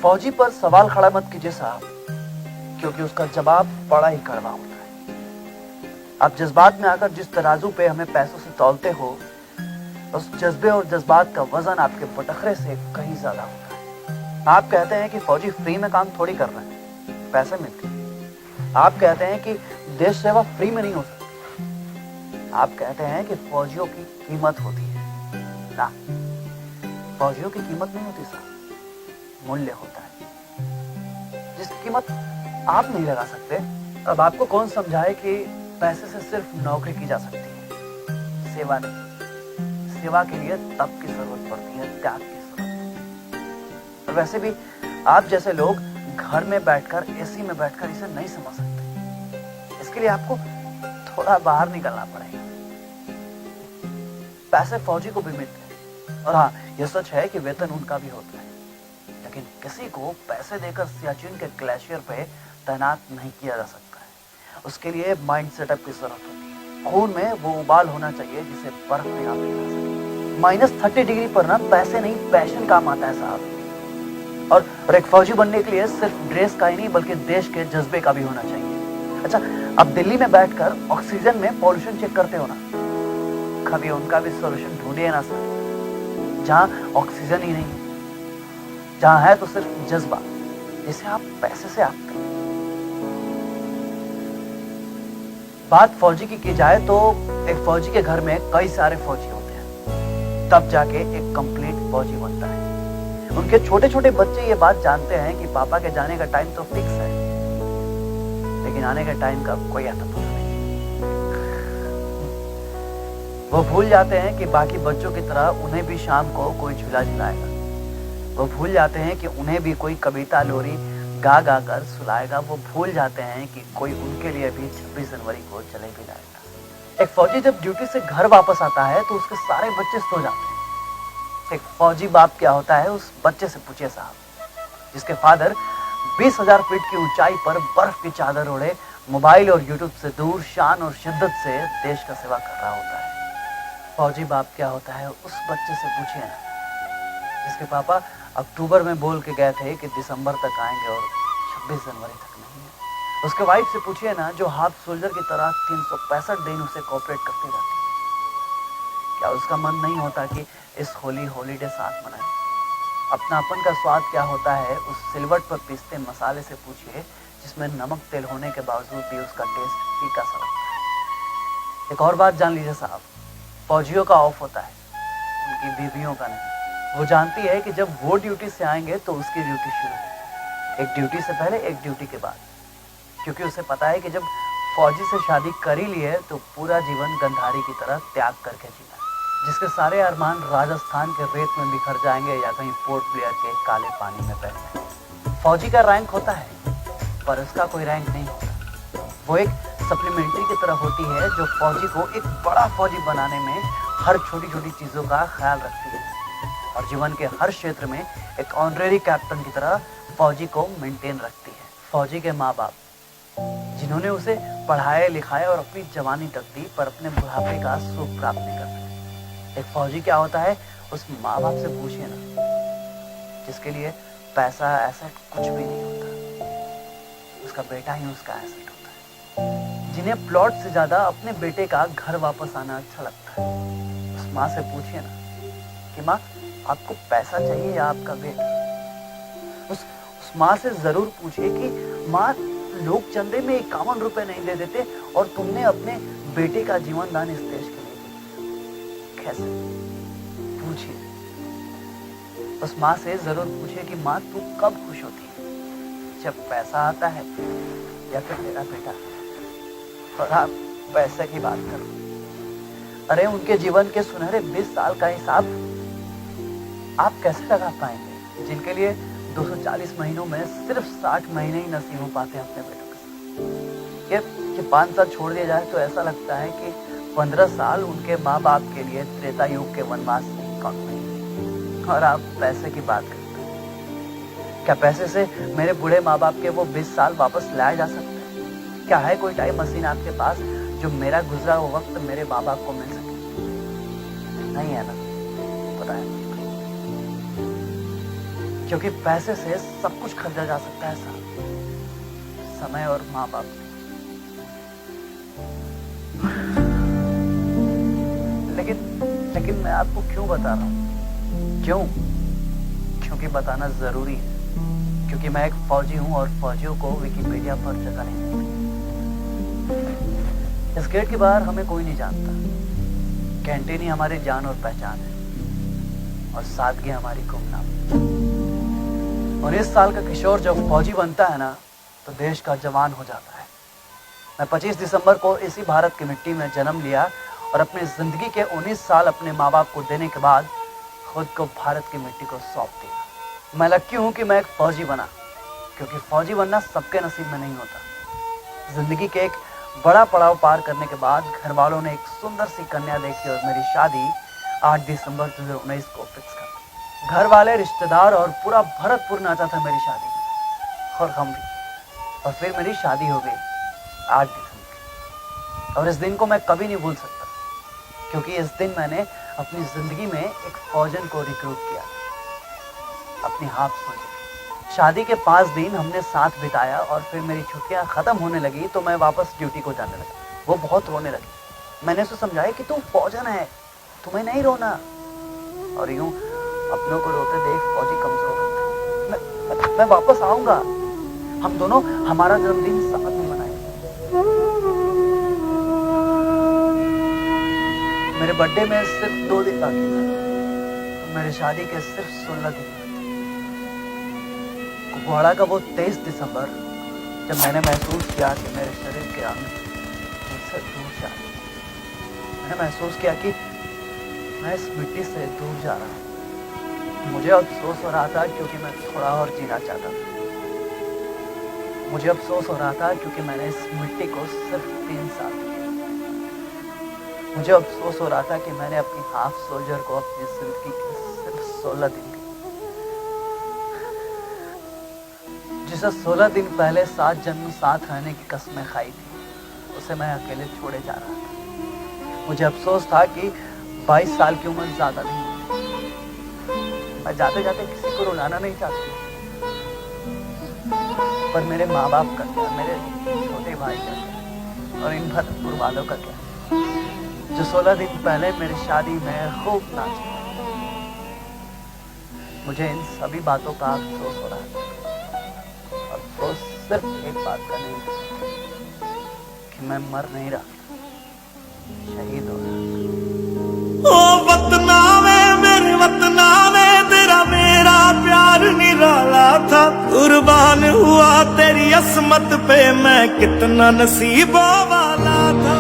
फौजी पर सवाल खड़ा मत कीजिए साहब, क्योंकि उसका जवाब बड़ा ही कड़वा होता है। आप जज्बात में आकर जिस तराजू पे हमें पैसों से तौलते हो, उस जज्बे और जज्बात का वजन आपके बटखरे से कहीं ज्यादा होता है। आप कहते हैं कि फौजी फ्री में काम थोड़ी कर रहे हैं, पैसे मिलते हैं। आप कहते हैं कि देश सेवा फ्री में नहीं हो सकती। आप कहते हैं कि फौजियों की कीमत होती है। ना, फौजियों की कीमत नहीं होती साहब, मूल्य होता है जिसकी कीमत आप नहीं लगा सकते। अब आपको कौन समझाए कि पैसे से सिर्फ नौकरी की जा सकती है, सेवा नहीं। सेवा के लिए तप की जरूरत पड़ती है, त्याग की जरूरत है। और वैसे भी आप जैसे लोग घर में बैठकर एसी में बैठकर इसे नहीं समझ सकते। इसके लिए आपको थोड़ा बाहर निकलना पड़ेगा। पैसे फौजी को भी मिलते हैं, और हाँ, यह सच है कि वेतन उनका भी होता है, लेकिन किसी को पैसे देकर सियाचिन के ग्लेशियर पे तैनात नहीं किया जा सकता है। उसके लिए माइंड सेटअप की जरूरत होती है। खून में वो उबाल होना चाहिए जिसे बर्फ में आप पिघला सके। -30 डिग्री पर ना पैसे नहीं, पैशन काम आता है साहब। और एक फौजी बनने के लिए सिर्फ ड्रेस का ही नहीं, बल्कि देश के जज्बे का भी होना चाहिए। अच्छा, अब दिल्ली में बैठकर ऑक्सीजन में पॉल्यूशन चेक करते हो ना, कभी उनका भी सोल्यूशन ढूंढिए ना सर। जहां ऑक्सीजन ही नहीं, जहां है तो सिर्फ जज्बा, जिसे आप पैसे से आंकते हैं। बात फौजी की जाए तो एक फौजी के घर में कई सारे फौजी होते हैं, तब जाके एक कंप्लीट फौजी बनता है। उनके छोटे छोटे बच्चे ये बात जानते हैं कि पापा के जाने का टाइम तो फिक्स है, लेकिन आने के टाइम का कोई आता पता नहीं। वो भूल जाते हैं कि बाकी बच्चों की तरह उन्हें भी शाम को कोई झूला झुलाएगा। वो भूल जाते हैं कि उन्हें भी कोई कविता लोरी गा गा कर सुलाएगा। वो भूल जाते हैं कि कोई उनके लिए भी 26 जनवरी को जलेबी लाएगा। एक फौजी जब ड्यूटी से घर वापस आता है तो उसके सारे बच्चे सो जाते हैं। एक फौजी बाप क्या होता है, उस बच्चे से पूछिए साहब, जिसके फादर 20,000 फीट की ऊंचाई पर बर्फ की चादर ओढ़े मोबाइल और यूट्यूब से दूर शान और शिद्दत से देश का सेवा कर रहा होता है। फौजी बाप क्या होता है, उस बच्चे से पूछिए ना, जिसके पापा अक्टूबर में बोल के गए थे कि दिसंबर तक आएंगे और 26 जनवरी तक नहीं है। उसके वाइफ से पूछिए ना, जो हाफ सोल्जर की तरह 365 दिन उसे कोऑपरेट करती रहती है। क्या उसका मन नहीं होता कि इस हॉलीडे साथ मनाए? अपनापन का स्वाद क्या होता है, उस सिलवट पर पीसते मसाले से पूछिए, जिसमें नमक तेल होने के बावजूद भी उसका टेस्ट फीका सा लगता है। एक और बात जान लीजिए साहब, फौजियों का ऑफ होता है, उनकी बीवियों का नहीं। वो जानती है कि जब वो ड्यूटी से आएंगे तो उसकी ड्यूटी शुरू होगी, एक ड्यूटी से पहले, एक ड्यूटी के बाद। क्योंकि उसे पता है कि जब फौजी से शादी कर ही ली है तो पूरा जीवन गंधारी की तरह त्याग करके जीना है, जिसके सारे अरमान राजस्थान के रेत में बिखर जाएंगे या कहीं पोर्ट ब्लेयर के काले पानी में बह। फौजी का रैंक होता है, पर उसका कोई रैंक नहीं होता। वो एक सप्लीमेंट्री की तरह होती है जो फौजी को एक बड़ा फौजी बनाने में हर छोटी छोटी चीजों का ख्याल रखती है, और जीवन के हर क्षेत्र में एक ऑनरेरी कैप्टन की तरह फौजी को मेंटेन रखती है। फौजी के माँ बाप, जिन्होंने उसे पढ़ाए लिखाए और अपनी जवानी तक दी, पर अपने बुढ़ापे का सुख प्राप्त नहीं कर सके। एक फौजी क्या होता है, उस माँ बाप से पूछिए ना, जिसके लिए पैसा एसेट कुछ भी नहीं होता, उसका बेटा ही उसका एसेट होता है। जिन्हें प्लॉट से ज्यादा अपने बेटे का घर वापस आना अच्छा लगता है, उस माँ से पूछिए ना कि माँ, आपको पैसा चाहिए या आपका बेटा? उस माँ से जरूर पूछिए कि माँ, लोग चंदे में 51 रुपए नहीं दे देते और तुमने अपने बेटे का जीवन दान इस देश के लिए दिया। कैसे? पूछिए। उस माँ से जरूर पूछिए कि माँ, तू कब खुश होती है, जब पैसा आता है या फिर तेरा बेटा? और आप पैसे की बात करो, अरे उनके जीवन के सुनहरे 20 साल का हिसाब आप कैसे लगा पाएंगे, जिनके लिए 240 महीनों में सिर्फ 60 महीने ही नसीब हो पाते हैं अपने बेटों के साथ। ये 5 साल छोड़ दिया जाए तो ऐसा लगता है कि 15 साल उनके माँ बाप के लिए त्रेता युग के वनवास कम नहीं। और आप पैसे की बात करते हैं, क्या पैसे से मेरे बूढ़े माँ बाप के वो 20 साल वापस लाए जा सकते हैं? क्या है कोई टाइम मशीन आपके पास जो मेरा गुजरा हुआ वक्त मेरे माँ बाप को मिल सके? नहीं है ना, पता है। क्योंकि पैसे से सब कुछ खरीदा जा सकता है साहब, समय और माँ बाप। लेकिन मैं आपको क्यों बता रहा हूं? क्यों? क्योंकि बताना जरूरी है, क्योंकि मैं एक फौजी हूं और फौजियों को विकिपीडिया पर जगह नहीं मिलती। इस गेट के बाहर हमें कोई नहीं जानता। कैंटीन ही हमारी जान और पहचान है, और सादगी हमारी गुमनाम। और इस साल का किशोर जब फौजी बनता है ना, तो देश का जवान हो जाता है। मैं 25 दिसंबर को इसी भारत की मिट्टी में जन्म लिया और अपनी जिंदगी के 19 साल अपने माँ बाप को देने के बाद खुद को भारत की मिट्टी को सौंप दिया। मैं लकी हूं कि मैं एक फौजी बना, क्योंकि फौजी बनना सबके नसीब में नहीं होता। जिंदगी के एक बड़ा पड़ाव पार करने के बाद घर वालों ने एक सुंदर सी कन्या देखी और मेरी शादी 8 दिसंबर 2019 को फिक्स कर दी। घर वाले, रिश्तेदार और पूरा भरतपुर नाचा था मेरी शादी में, और हम भी। और फिर मेरी शादी हो गई 8 दिसंबर, और इस दिन को मैं कभी नहीं भूल सकता, क्योंकि इस दिन मैंने अपनी जिंदगी में एक फौजन को रिक्रूट किया, अपनी हाफ फौजी। शादी के 5 दिन हमने साथ बिताया और फिर मेरी छुट्टियां खत्म होने लगी तो मैं वापस ड्यूटी को जाने लगा। वो बहुत रोने लगी। मैंने उसे समझाया कि तू फौजन है, तुम्हें नहीं रोना। और यूं अपनों को रोते देख फौजी कमजोर होते। मैं वापस आऊंगा, हम दोनों हमारा जन्मदिन साथ में मनाएंगे। मेरे बर्थडे में सिर्फ 2 दिन बाकी था, मेरी शादी के सिर्फ 16 दिन। कुपवाड़ा का वो 23 दिसंबर, जब मैंने महसूस किया कि मेरे शरीर के अंग मुझसे दूर जा रहे, मैंने महसूस किया कि मैं इस मिट्टी से दूर जा रहा हूँ। मुझे अफसोस हो रहा था क्योंकि मैं थोड़ा और जीना चाहता था। मुझे अफसोस हो रहा था क्योंकि मैंने इस मिट्टी को सिर्फ 3 साल दिए। मुझे अफसोस हो रहा था कि मैंने अपनी हाफ सोल्जर को अपनी जिंदगी के सिर्फ 16 दिन, जिसे 16 दिन पहले 7 जन्म साथ रहने की कसमें खाई थी, उसे मैं अकेले छोड़े जा रहा था। मुझे अफसोस था कि 22 साल की उम्र ज्यादा नहीं। मैं जाते जाते किसी को रुलाना नहीं चाहती, पर मेरे माँ बाप का क्या, मेरे छोटे भाई का क्या, और इन भरतपुर वालों का क्या, जो 16 दिन पहले मेरी शादी में खूब नाचे। मुझे इन सभी बातों का अफसोस हो रहा था। अफसोस सिर्फ एक बात का नहीं कि मैं मर नहीं रहा, शहीद हो रहा। ओ वतना में मेरे वतना में तेरा मेरा प्यार निराला था। कुर्बान हुआ तेरी असमत पे मैं कितना नसीबों वाला था।